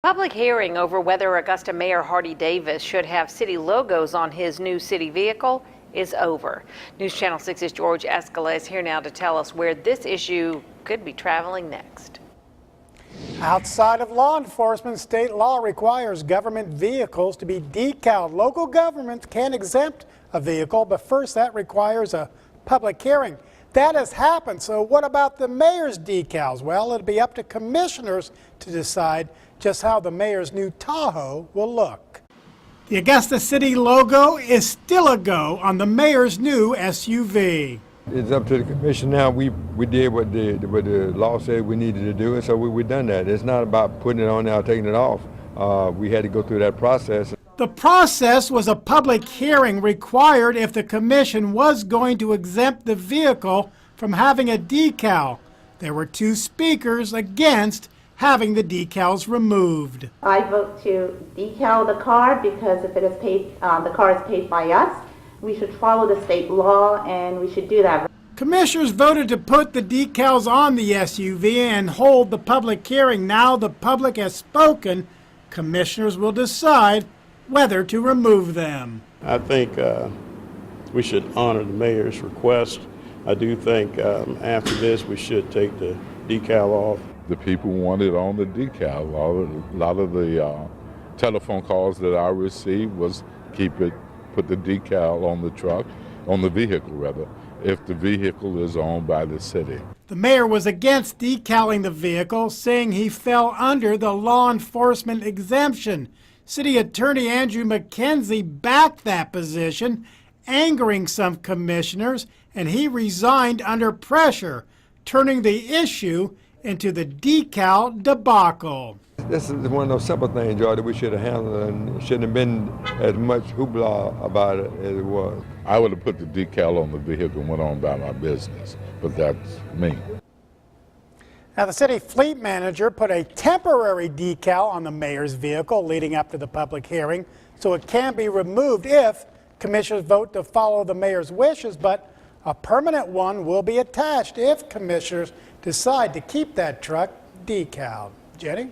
Public hearing over whether Augusta Mayor Hardy Davis should have city logos on his new city vehicle is over. News Channel 6's George Escala is here now to tell us where this issue could be traveling next. Outside of law enforcement, state law requires government vehicles to be decaled. Local governments can exempt a vehicle, but first that requires a public hearing. That has happened, so what about the mayor's decals? Well, it'll be up to commissioners to decide just how the mayor's new Tahoe will look. The Augusta City logo is still a go on the mayor's new SUV. It's up to the commission now. We did what the law said we needed to do, and so we done that. It's not about putting it on now, taking it off. We had to go through that process. The process was a public hearing required if the commission was going to exempt the vehicle from having a decal. There were two speakers against having the decals removed. I vote to decal the car because if it is paid, the car is paid by us. We should follow the state law and we should do that. Commissioners voted to put the decals on the SUV and hold the public hearing. Now the public has spoken. Commissioners will decide whether to remove them. I think we should honor the mayor's request. I do think after this we should take the decal off. The people wanted on the decal. A lot of the telephone calls that I received was put the decal on the truck, on the vehicle rather, if the vehicle is owned by the city. The mayor was against decaling the vehicle, saying he fell under the law enforcement exemption. City Attorney Andrew McKenzie backed that position, angering some commissioners, and he resigned under pressure, turning the issue into the decal debacle. This is one of those simple things, George, that we should have handled, and it shouldn't have been as much hoopla about it as it was. I would have put the decal on the vehicle and went on about my business, but that's me. Now, the city fleet manager put a temporary decal on the mayor's vehicle leading up to the public hearing, so it can be removed if commissioners vote to follow the mayor's wishes, but a permanent one will be attached if commissioners decide to keep that truck decaled. Jenny?